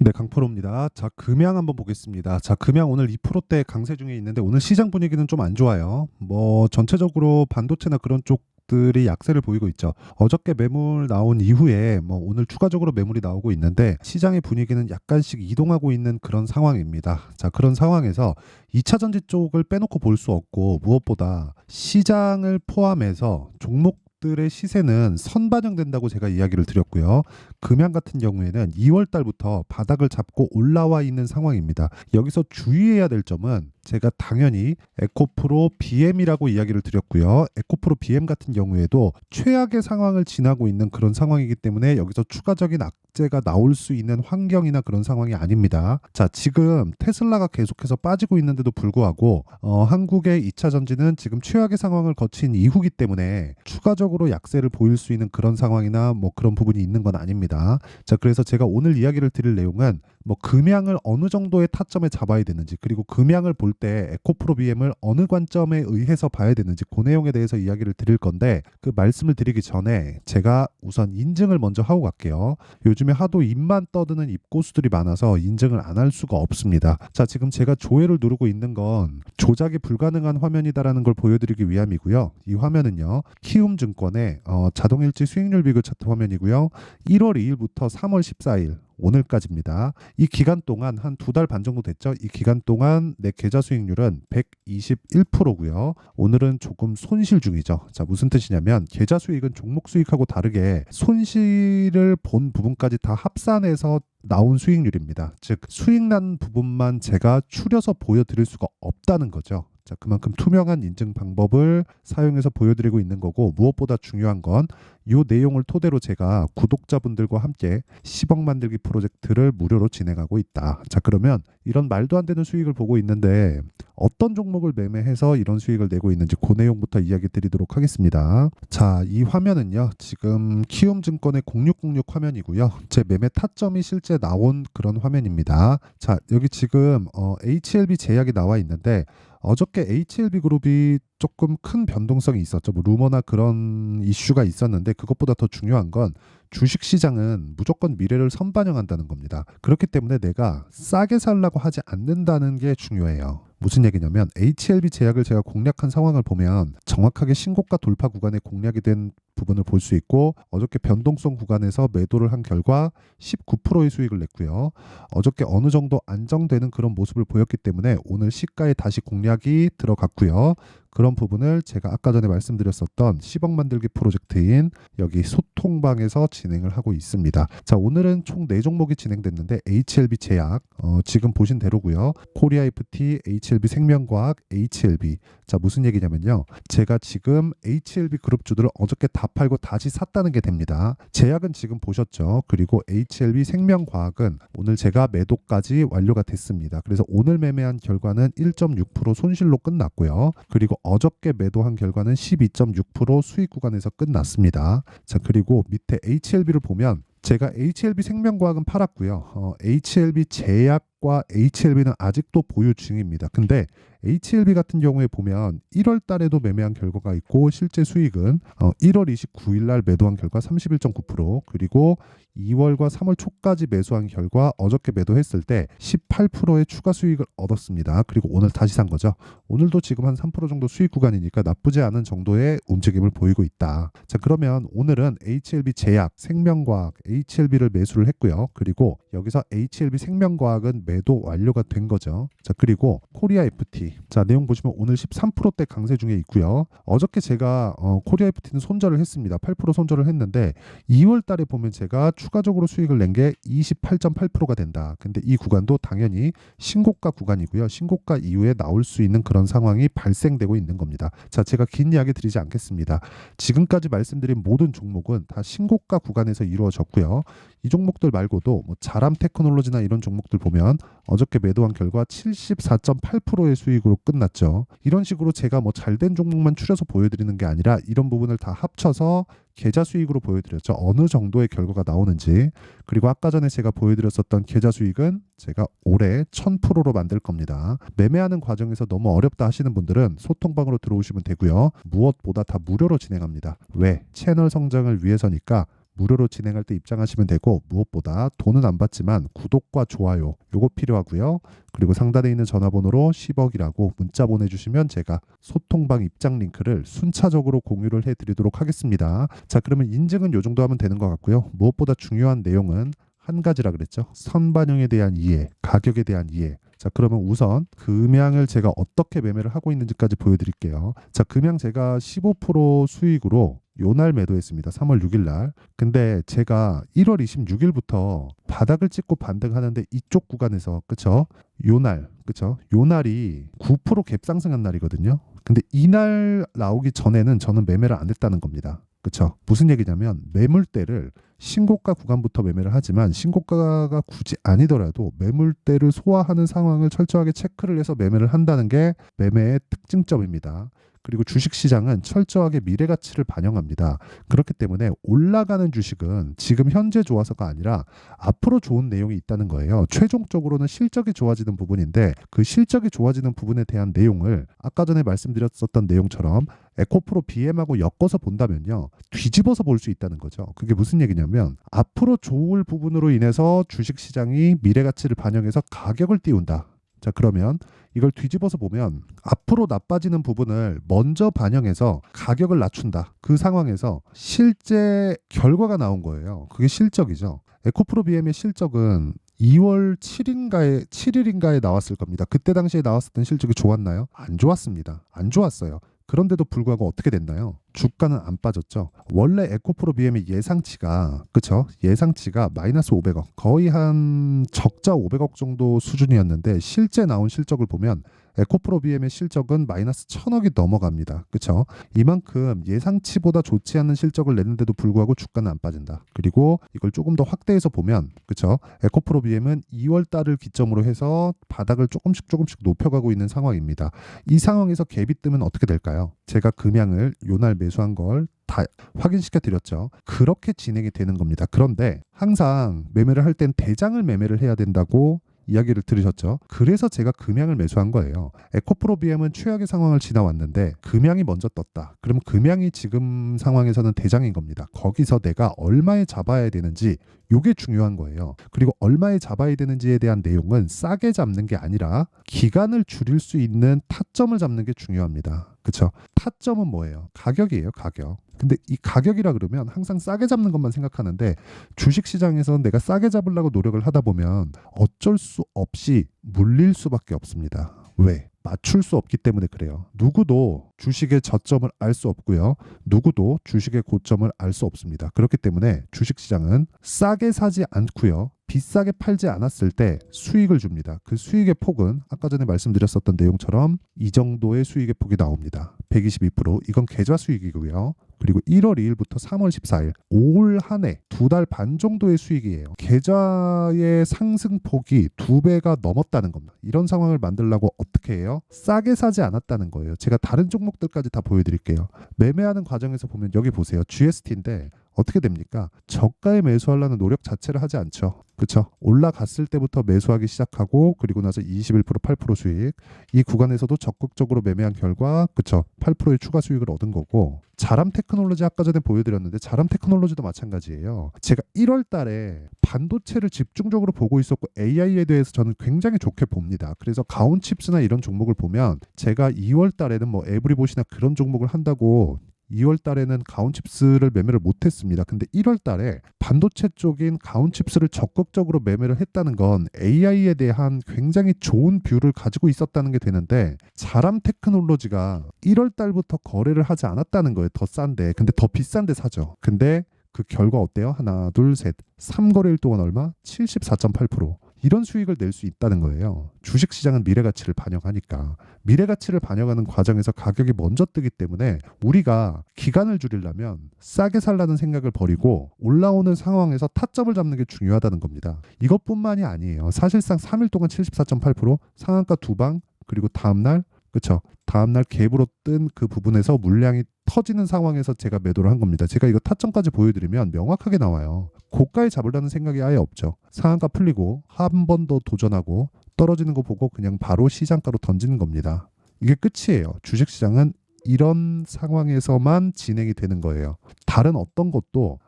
네, 강프로입니다. 자, 금양 한번 보겠습니다. 자, 금양 오늘 2%대 강세 중에 있는데 오늘 시장 분위기는 좀 안 좋아요. 뭐 전체적으로 반도체나 그런 쪽들이 약세를 보이고 있죠. 어저께 매물 나온 이후에 뭐 오늘 추가적으로 매물이 나오고 있는데 시장의 분위기는 약간씩 이동하고 있는 그런 상황입니다. 자, 그런 상황에서 2차 전지 쪽을 빼놓고 볼 수 없고 무엇보다 시장을 포함해서 종목들의 시세는 선반영된다고 제가 이야기를 드렸고요. 금양 같은 경우에는 2월 달부터 바닥을 잡고 올라와 있는 상황입니다. 여기서 주의해야 될 점은 제가 당연히 에코프로 BM이라고 이야기를 드렸고요. 에코프로 BM 같은 경우에도 최악의 상황을 지나고 있는 그런 상황이기 때문에 여기서 추가적인 악재가 나올 수 있는 환경이나 그런 상황이 아닙니다. 자, 지금 테슬라가 계속해서 빠지고 있는데도 불구하고 한국의 2차 전지는 지금 최악의 상황을 거친 이후기 때문에 추가적으로 약세를 보일 수 있는 그런 상황이나 뭐 그런 부분이 있는 건 아닙니다. 자, 그래서 제가 오늘 이야기를 드릴 내용은 뭐 금양을 어느 정도의 타점에 잡아야 되는지, 그리고 금양을 볼 때 에코프로 BM을 어느 관점에 의해서 봐야 되는지 그 내용에 대해서 이야기를 드릴 건데, 그 말씀을 드리기 전에 제가 우선 인증을 먼저 하고 갈게요. 요즘에 하도 입만 떠드는 입고수들이 많아서 인증을 안 할 수가 없습니다. 자, 지금 제가 조회를 누르고 있는 건 조작이 불가능한 화면이다라는 걸 보여드리기 위함이고요. 이 화면은요, 키움증권의 자동일지 수익률 비교 차트 화면이고요. 1월 2일부터 3월 14일 오늘까지입니다. 이 기간 동안 한 2달 반 정도 됐죠. 이 기간 동안 내 계좌 수익률은 121%고요. 오늘은 조금 손실 중이죠. 자, 무슨 뜻이냐면 계좌 수익은 종목 수익하고 다르게 손실을 본 부분까지 다 합산해서 나온 수익률입니다. 즉 수익 난 부분만 제가 추려서 보여드릴 수가 없다는 거죠. 자, 그만큼 투명한 인증 방법을 사용해서 보여드리고 있는 거고, 무엇보다 중요한 건 이 내용을 토대로 제가 구독자분들과 함께 10억 만들기 프로젝트를 무료로 진행하고 있다. 자, 그러면 이런 말도 안 되는 수익을 보고 있는데 어떤 종목을 매매해서 이런 수익을 내고 있는지 그 내용부터 이야기 드리도록 하겠습니다. 자, 이 화면은요, 지금 키움증권의 0606 화면이고요. 제 매매 타점이 실제 나온 그런 화면입니다. 자, 여기 지금 HLB 제약이 나와 있는데 어저께 HLB 그룹이 조금 큰 변동성이 있었죠. 뭐 루머나 그런 이슈가 있었는데 그것보다 더 중요한 건 주식시장은 무조건 미래를 선반영한다는 겁니다. 그렇기 때문에 내가 싸게 살라고 하지 않는다는 게 중요해요. 무슨 얘기냐면 HLB 제약을 제가 공략한 상황을 보면 정확하게 신고가 돌파 구간에 공략이 된 부분을 볼 수 있고, 어저께 변동성 구간에서 매도를 한 결과 19%의 수익을 냈고요. 어저께 어느 정도 안정되는 그런 모습을 보였기 때문에 오늘 시가에 다시 공략이 들어갔고요. 그런 부분을 제가 아까 전에 말씀드렸었던 10억 만들기 프로젝트인 여기 소통방에서 진행을 하고 있습니다. 자, 오늘은 총 4종목이 진행됐는데 HLB 제약, 지금 보신 대로고요. 코리아 FT, HLB 생명과학, HLB. 자, 무슨 얘기냐면요, 제가 지금 HLB 그룹주들을 어저께 다 팔고 다시 샀다는 게 됩니다. 제약은 지금 보셨죠. 그리고 HLB 생명과학은 오늘 제가 매도까지 완료가 됐습니다. 그래서 오늘 매매한 결과는 1.6% 손실로 끝났고요. 그리고 어저께 매도한 결과는 12.6% 수익 구간에서 끝났습니다. 자, 그리고 밑에 HLB를 보면 제가 HLB 생명과학은 팔았고요. HLB 제약과 HLB는 아직도 보유 중입니다. 근데 HLB 같은 경우에 보면 1월 달에도 매매한 결과가 있고, 실제 수익은 1월 29일 날 매도한 결과 31.9%, 그리고 2월과 3월 초까지 매수한 결과 어저께 매도했을 때 18%의 추가 수익을 얻었습니다. 그리고 오늘 다시 산 거죠. 오늘도 지금 한 3% 정도 수익 구간이니까 나쁘지 않은 정도의 움직임을 보이고 있다. 자, 그러면 오늘은 HLB 제약, 생명과학, HLB를 매수를 했고요. 그리고 여기서 HLB 생명과학은 매도 완료가 된 거죠. 자, 그리고 코리아 FT. 자, 내용 보시면 오늘 13%대 강세 중에 있고요. 어저께 제가 코리아 FT는 손절을 했습니다. 8% 손절을 했는데 2월 달에 보면 제가 추가적으로 수익을 낸 게 28.8%가 된다. 근데 이 구간도 당연히 신고가 구간이고요. 신고가 이후에 나올 수 있는 그런 상황이 발생되고 있는 겁니다. 자, 제가 긴 이야기 드리지 않겠습니다. 지금까지 말씀드린 모든 종목은 다 신고가 구간에서 이루어졌고요. 이 종목들 말고도 뭐 자람 테크놀로지나 이런 종목들 보면 어저께 매도한 결과 74.8%의 수익으로 끝났죠. 이런 식으로 제가 뭐 잘된 종목만 추려서 보여드리는 게 아니라 이런 부분을 다 합쳐서 계좌 수익으로 보여드렸죠. 어느 정도의 결과가 나오는지. 그리고 아까 전에 제가 보여드렸었던 계좌 수익은 제가 올해 1000%로 만들 겁니다. 매매하는 과정에서 너무 어렵다 하시는 분들은 소통방으로 들어오시면 되고요. 무엇보다 다 무료로 진행합니다. 왜? 채널 성장을 위해서니까 무료로 진행할 때 입장하시면 되고, 무엇보다 돈은 안 받지만 구독과 좋아요 요거 필요하고요. 그리고 상단에 있는 전화번호로 10억이라고 문자 보내주시면 제가 소통방 입장 링크를 순차적으로 공유를 해드리도록 하겠습니다. 자, 그러면 인증은 요 정도 하면 되는 것 같고요. 무엇보다 중요한 내용은 한 가지라 그랬죠. 선반영에 대한 이해, 가격에 대한 이해. 자, 그러면 우선 금양을 제가 어떻게 매매를 하고 있는지까지 보여드릴게요. 자, 금양 제가 15% 수익으로 요날 매도했습니다. 3월 6일 날. 근데 제가 1월 26일부터 바닥을 찍고 반등하는데 이쪽 구간에서, 그쵸? 요날, 그쵸? 요날이 9% 갭 상승한 날이거든요. 근데 이날 나오기 전에는 저는 매매를 안 했다는 겁니다. 그쵸? 무슨 얘기냐면 매물대를 신고가 구간부터 매매를 하지만 신고가가 굳이 아니더라도 매물대를 소화하는 상황을 철저하게 체크를 해서 매매를 한다는 게 매매의 특징점입니다. 그리고 주식시장은 철저하게 미래가치를 반영합니다. 그렇기 때문에 올라가는 주식은 지금 현재 좋아서가 아니라 앞으로 좋은 내용이 있다는 거예요. 최종적으로는 실적이 좋아지는 부분인데 그 실적이 좋아지는 부분에 대한 내용을 아까 전에 말씀드렸었던 내용처럼 에코프로 BM하고 엮어서 본다면요, 뒤집어서 볼 수 있다는 거죠. 그게 무슨 얘기냐면 앞으로 좋을 부분으로 인해서 주식시장이 미래가치를 반영해서 가격을 띄운다. 자, 그러면 이걸 뒤집어서 보면 앞으로 나빠지는 부분을 먼저 반영해서 가격을 낮춘다. 그 상황에서 실제 결과가 나온 거예요. 그게 실적이죠. 에코프로 BM의 실적은 2월 7일인가에 나왔을 겁니다. 그때 당시에 나왔었던 실적이 좋았나요? 안 좋았습니다. 안 좋았어요. 그런데도 불구하고 어떻게 됐나요? 주가는 안 빠졌죠. 원래 에코프로 BM의 예상치가, 그쵸? 예상치가 마이너스 500억, 거의 한 적자 500억 정도 수준이었는데 실제 나온 실적을 보면 에코프로 BM의 실적은 마이너스 1000억이 넘어갑니다. 그쵸? 이만큼 예상치보다 좋지 않은 실적을 냈는데도 불구하고 주가는 안 빠진다. 그리고 이걸 조금 더 확대해서 보면, 그쵸? 에코프로 BM은 2월 달을 기점으로 해서 바닥을 조금씩 높여가고 있는 상황입니다. 이 상황에서 갭이 뜨면 어떻게 될까요? 제가 금양을 요날 매수한 걸 다 확인시켜 드렸죠. 그렇게 진행이 되는 겁니다. 그런데 항상 매매를 할 땐 대장을 매매를 해야 된다고 이야기를 들으셨죠? 그래서 제가 금양을 매수한 거예요. 에코프로 BM은 최악의 상황을 지나왔는데 금양이 먼저 떴다. 그러면 금양이 지금 상황에서는 대장인 겁니다. 거기서 내가 얼마에 잡아야 되는지, 요게 중요한 거예요. 그리고 얼마에 잡아야 되는지에 대한 내용은 싸게 잡는 게 아니라 기간을 줄일 수 있는 타점을 잡는 게 중요합니다. 그쵸? 타점은 뭐예요? 가격이에요, 가격. 근데 이 가격이라 그러면 항상 싸게 잡는 것만 생각하는데 주식시장에서 내가 싸게 잡으려고 노력을 하다 보면 어쩔 수 없이 물릴 수밖에 없습니다. 왜? 맞출 수 없기 때문에 그래요. 누구도 주식의 저점을 알 수 없고요. 누구도 주식의 고점을 알 수 없습니다. 그렇기 때문에 주식시장은 싸게 사지 않고요. 비싸게 팔지 않았을 때 수익을 줍니다. 그 수익의 폭은 아까 전에 말씀드렸었던 내용처럼 이 정도의 수익의 폭이 나옵니다. 122%. 이건 계좌 수익이고요. 그리고 1월 2일부터 3월 14일 올 한 해 2달 반 정도의 수익이에요. 계좌의 상승폭이 2배가 넘었다는 겁니다. 이런 상황을 만들려고 어떻게 해요? 싸게 사지 않았다는 거예요. 제가 다른 종목들까지 다 보여드릴게요. 매매하는 과정에서 보면 여기 보세요. GST인데 어떻게 됩니까? 저가에 매수하려는 노력 자체를 하지 않죠. 그렇죠? 올라갔을 때부터 매수하기 시작하고 그리고 나서 21% 8% 수익, 이 구간에서도 적극적으로 매매한 결과, 그렇죠? 8%의 추가 수익을 얻은 거고, 자람 테크놀로지 아까 전에 보여드렸는데 자람 테크놀로지도 마찬가지예요. 제가 1월 달에 반도체를 집중적으로 보고 있었고 AI에 대해서 저는 굉장히 좋게 봅니다. 그래서 가온칩스나 이런 종목을 보면 제가 2월 달에는 뭐 에브리봇이나 그런 종목을 한다고 2월 달에는 가온칩스를 매매를 못했습니다. 근데 1월 달에 반도체 쪽인 가온칩스를 적극적으로 매매를 했다는 건 AI에 대한 굉장히 좋은 뷰를 가지고 있었다는 게 되는데, 자람 테크놀로지가 1월 달부터 거래를 하지 않았다는 거예요. 더 싼데. 근데 더 비싼데 사죠. 근데 그 결과 어때요? 하나, 둘, 셋. 3거래일 동안 얼마? 74.8%. 이런 수익을 낼 수 있다는 거예요. 주식시장은 미래가치를 반영하니까. 미래가치를 반영하는 과정에서 가격이 먼저 뜨기 때문에 우리가 기간을 줄이려면 싸게 살라는 생각을 버리고 올라오는 상황에서 타점을 잡는 게 중요하다는 겁니다. 이것뿐만이 아니에요. 사실상 3일 동안 74.8%, 상한가 2방, 그리고 다음날, 그쵸? 다음날 갭으로 뜬 그 부분에서 물량이 터지는 상황에서 제가 매도를 한 겁니다. 제가 이거 타점까지 보여드리면 명확하게 나와요. 고가에 잡으려는 생각이 아예 없죠. 상한가 풀리고 한 번 더 도전하고 떨어지는 거 보고 그냥 바로 시장가로 던지는 겁니다. 이게 끝이에요. 주식시장은 이런 상황에서만 진행이 되는 거예요. 다른 어떤 것도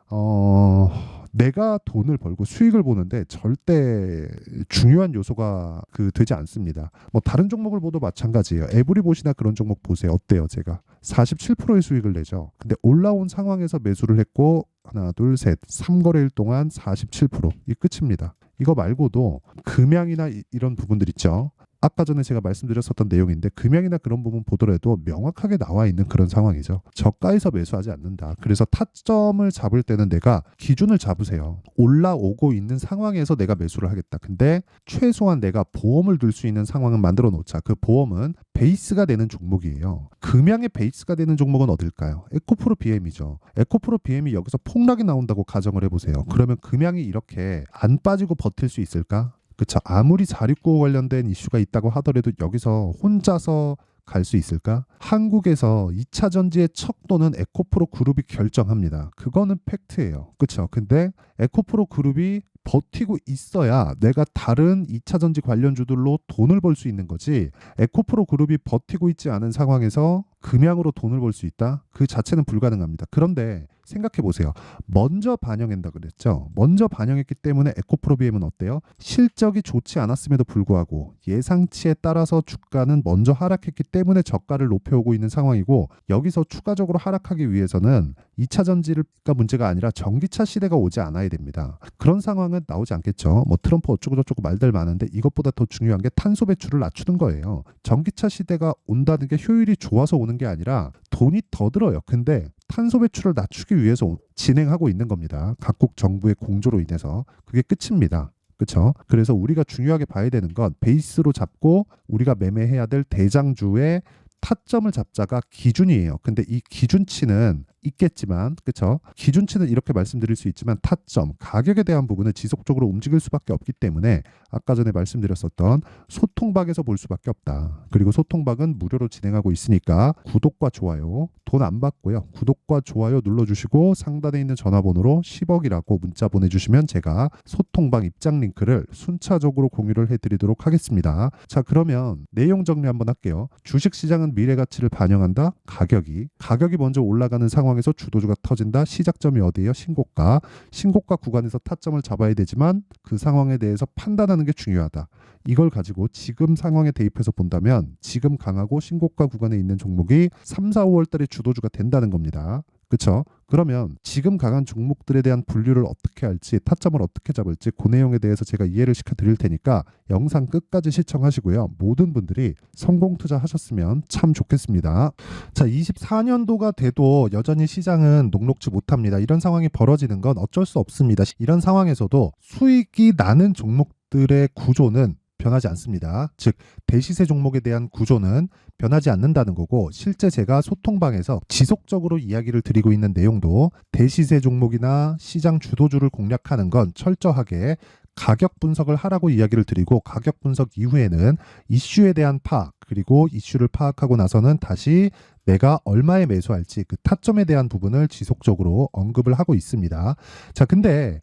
내가 돈을 벌고 수익을 보는데 절대 중요한 요소가 되지 않습니다. 뭐 다른 종목을 보도 마찬가지예요. 에브리봇이나 그런 종목 보세요. 어때요? 제가 47%의 수익을 내죠. 근데 올라온 상황에서 매수를 했고 하나, 둘, 셋, 3거래일 동안 47%. 이 끝입니다. 이거 말고도 금양이나 이런 부분들 있죠. 아까 전에 제가 말씀드렸었던 내용인데 금양이나 그런 부분 보더라도 명확하게 나와 있는 그런 상황이죠. 저가에서 매수하지 않는다. 그래서 타점을 잡을 때는 내가 기준을 잡으세요. 올라오고 있는 상황에서 내가 매수를 하겠다. 근데 최소한 내가 보험을 들 수 있는 상황은 만들어 놓자. 그 보험은 베이스가 되는 종목이에요. 금양의 베이스가 되는 종목은 어딜까요? 에코프로 BM이죠. 에코프로 BM이 여기서 폭락이 나온다고 가정을 해보세요. 그러면 금양이 이렇게 안 빠지고 버틸 수 있을까? 그쵸. 아무리 자립구호 관련된 이슈가 있다고 하더라도 여기서 혼자서 갈 수 있을까? 한국에서 2차 전지의 척도는 에코프로 그룹이 결정합니다. 그거는 팩트예요. 그쵸. 근데 에코프로 그룹이 버티고 있어야 내가 다른 2차 전지 관련주들로 돈을 벌 수 있는 거지. 에코프로 그룹이 버티고 있지 않은 상황에서 금양으로 돈을 벌 수 있다? 그 자체는 불가능합니다. 그런데 생각해 보세요. 먼저 반영한다 그랬죠. 먼저 반영했기 때문에 에코프로 BM은 어때요? 실적이 좋지 않았음에도 불구하고 예상치에 따라서 주가는 먼저 하락했기 때문에 저가를 높여오고 있는 상황이고, 여기서 추가적으로 하락하기 위해서는 2차 전지가 문제가 아니라 전기차 시대가 오지 않아야 됩니다. 그런 상황은 나오지 않겠죠. 뭐 트럼프 어쩌고저쩌고 말들 많은데 이것보다 더 중요한 게 탄소 배출을 낮추는 거예요. 전기차 시대가 온다는 게 효율이 좋아서 오는 게 아니라 돈이 더 들어요. 근데 탄소 배출을 낮추기 위해서 진행하고 있는 겁니다. 각국 정부의 공조로 인해서. 그게 끝입니다. 그렇죠? 그래서 우리가 중요하게 봐야 되는 건 베이스로 잡고 우리가 매매해야 될 대장주의 타점을 잡자가 기준이에요. 근데 이 기준치는 있겠지만, 그렇죠? 기준치는 이렇게 말씀드릴 수 있지만 타점, 가격에 대한 부분은 지속적으로 움직일 수밖에 없기 때문에 아까 전에 말씀드렸었던 소통박에서 볼 수밖에 없다. 그리고 소통박은 무료로 진행하고 있으니까 구독과 좋아요 돈 안 받고요. 구독과 좋아요 눌러주시고 상단에 있는 전화번호로 10억이라고 문자 보내주시면 제가 소통박 입장 링크를 순차적으로 공유를 해드리도록 하겠습니다. 자, 그러면 내용 정리 한번 할게요. 주식시장은 미래 가치를 반영한다. 가격이 먼저 올라가는 상황에서 주도주가 터진다. 시작점이 어디예요? 신고가 구간에서 타점을 잡아야 되지만 그 상황에 대해서 판단하는 게 중요하다. 이걸 가지고 지금 상황에 대입해서 본다면 지금 강하고 신고가 구간에 있는 종목이 3, 4, 5월 달에 주도주가 된다는 겁니다. 그렇죠? 그러면 지금 강한 종목들에 대한 분류를 어떻게 할지, 타점을 어떻게 잡을지 그 내용에 대해서 제가 이해를 시켜드릴 테니까 영상 끝까지 시청하시고요. 모든 분들이 성공 투자하셨으면 참 좋겠습니다. 자, 24년도가 돼도 여전히 시장은 녹록지 못합니다. 이런 상황이 벌어지는 건 어쩔 수 없습니다. 이런 상황에서도 수익이 나는 종목들의 구조는 변하지 않습니다. 즉 대시세 종목에 대한 구조는 변하지 않는다는 거고, 실제 제가 소통방에서 지속적으로 이야기를 드리고 있는 내용도 대시세 종목이나 시장 주도주를 공략하는 건 철저하게 가격 분석을 하라고 이야기를 드리고, 가격 분석 이후에는 이슈에 대한 파악, 그리고 이슈를 파악하고 나서는 다시 내가 얼마에 매수할지 그 타점에 대한 부분을 지속적으로 언급을 하고 있습니다. 자, 근데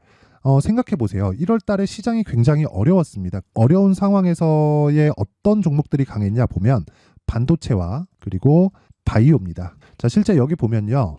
생각해 보세요. 1월 달에 시장이 굉장히 어려웠습니다. 어려운 상황에서의 어떤 종목들이 강했냐 보면 반도체와 그리고 바이오입니다. 자, 실제 여기 보면요.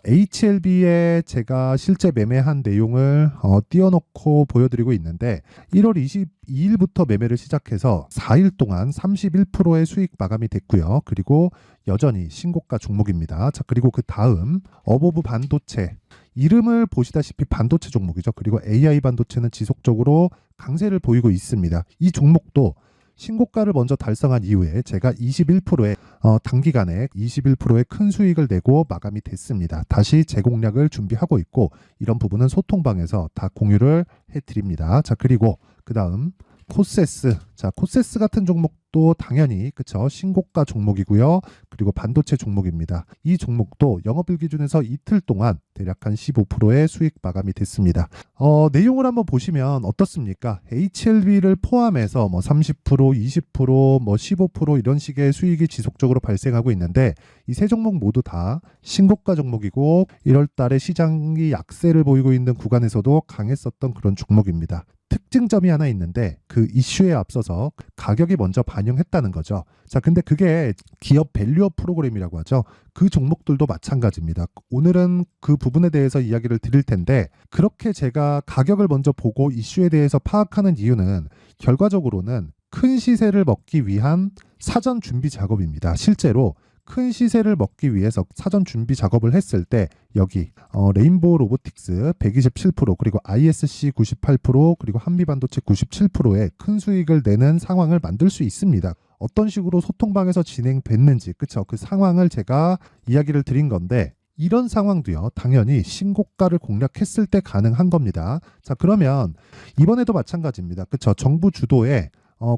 HLB에 제가 실제 매매한 내용을 띄워놓고 보여드리고 있는데 1월 22일부터 매매를 시작해서 4일 동안 31%의 수익 마감이 됐고요. 그리고 여전히 신고가 종목입니다. 자, 그리고 그 다음 어보브 반도체, 이름을 보시다시피 반도체 종목이죠. 그리고 AI 반도체는 지속적으로 강세를 보이고 있습니다. 이 종목도 신고가를 먼저 달성한 이후에 제가 21%의 단기간에 21%의 큰 수익을 내고 마감이 됐습니다. 다시 재공략을 준비하고 있고, 이런 부분은 소통방에서 다 공유를 해드립니다. 자, 그리고 그 다음 코세스. 자, 코세스 같은 종목도 당연히 그쵸, 신고가 종목이고요. 그리고 반도체 종목입니다. 이 종목도 영업일 기준에서 이틀 동안 대략 한 15%의 수익 마감이 됐습니다. 내용을 한번 보시면 어떻습니까? HLB를 포함해서 뭐 30%, 20%, 뭐 15% 이런 식의 수익이 지속적으로 발생하고 있는데, 이 세 종목 모두 다 신고가 종목이고 1월 달에 시장이 약세를 보이고 있는 구간에서도 강했었던 그런 종목입니다. 특징점이 하나 있는데 그 이슈에 앞서서 가격이 먼저 반영했다는 거죠. 자, 근데 그게 기업 밸류업 프로그램이라고 하죠. 그 종목들도 마찬가지입니다. 오늘은 그 부분에 대해서 이야기를 드릴 텐데 그렇게 제가 가격을 먼저 보고 이슈에 대해서 파악하는 이유는 결과적으로는 큰 시세를 먹기 위한 사전 준비 작업입니다. 실제로 큰 시세를 먹기 위해서 사전 준비 작업을 했을 때 여기 레인보우 로보틱스 127% 그리고 ISC 98% 그리고 한미반도체 97%의 큰 수익을 내는 상황을 만들 수 있습니다. 어떤 식으로 소통방에서 진행됐는지 그쵸? 그 상황을 제가 이야기를 드린 건데 이런 상황도요 당연히 신고가를 공략했을 때 가능한 겁니다. 자, 그러면 이번에도 마찬가지입니다. 그쵸? 정부 주도의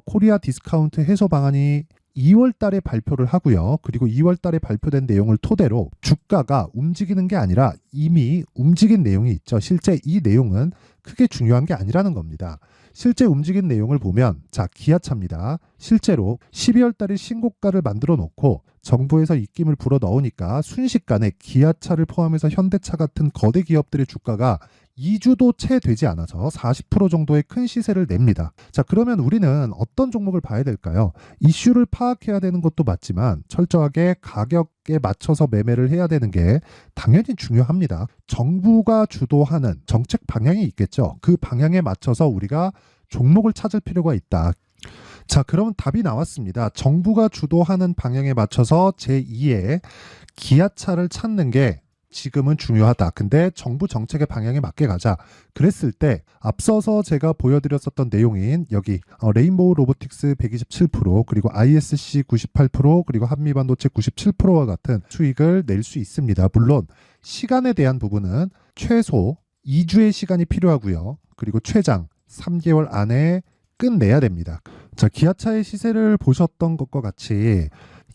코리아 디스카운트 해소 방안이 2월 달에 발표를 하고요. 그리고 2월 달에 발표된 내용을 토대로 주가가 움직이는 게 아니라 이미 움직인 내용이 있죠. 실제 이 내용은 크게 중요한 게 아니라는 겁니다. 실제 움직인 내용을 보면 자, 기아차입니다. 실제로 12월 달에 신고가를 만들어 놓고 정부에서 입김을 불어 넣으니까 순식간에 기아차를 포함해서 현대차 같은 거대 기업들의 주가가 2주도 채 되지 않아서 40% 정도의 큰 시세를 냅니다. 자, 그러면 우리는 어떤 종목을 봐야 될까요? 이슈를 파악해야 되는 것도 맞지만 철저하게 가격에 맞춰서 매매를 해야 되는 게 당연히 중요합니다. 정부가 주도하는 정책 방향이 있겠죠. 그 방향에 맞춰서 우리가 종목을 찾을 필요가 있다. 자, 그럼 답이 나왔습니다. 정부가 주도하는 방향에 맞춰서 제2의 기아차를 찾는 게 지금은 중요하다. 근데 정부 정책의 방향에 맞게 가자. 그랬을 때 앞서서 제가 보여드렸었던 내용인 여기 레인보우 로보틱스 127% 그리고 ISC 98% 그리고 한미반도체 97%와 같은 수익을 낼 수 있습니다. 물론 시간에 대한 부분은 최소 2주의 시간이 필요하고요. 그리고 최장 3개월 안에 끝내야 됩니다. 자, 기아차의 시세를 보셨던 것과 같이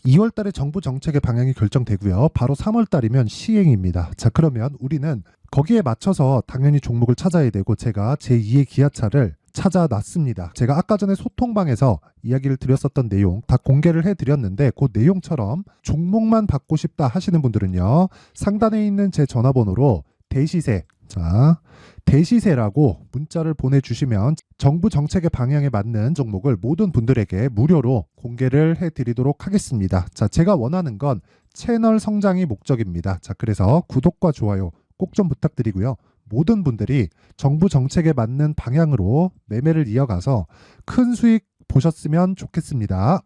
2월 달에 정부 정책의 방향이 결정되고요. 바로 3월 달이면 시행입니다. 자, 그러면 우리는 거기에 맞춰서 당연히 종목을 찾아야 되고 제가 제2의 기아차를 찾아놨습니다. 제가 아까 전에 소통방에서 이야기를 드렸었던 내용 다 공개를 해드렸는데 그 내용처럼 종목만 받고 싶다 하시는 분들은요. 상단에 있는 제 전화번호로 대시세 자, 대시세라고 문자를 보내주시면 정부 정책의 방향에 맞는 종목을 모든 분들에게 무료로 공개를 해드리도록 하겠습니다. 자, 제가 원하는 건 채널 성장이 목적입니다. 자, 그래서 구독과 좋아요 꼭 좀 부탁드리고요. 모든 분들이 정부 정책에 맞는 방향으로 매매를 이어가서 큰 수익 보셨으면 좋겠습니다.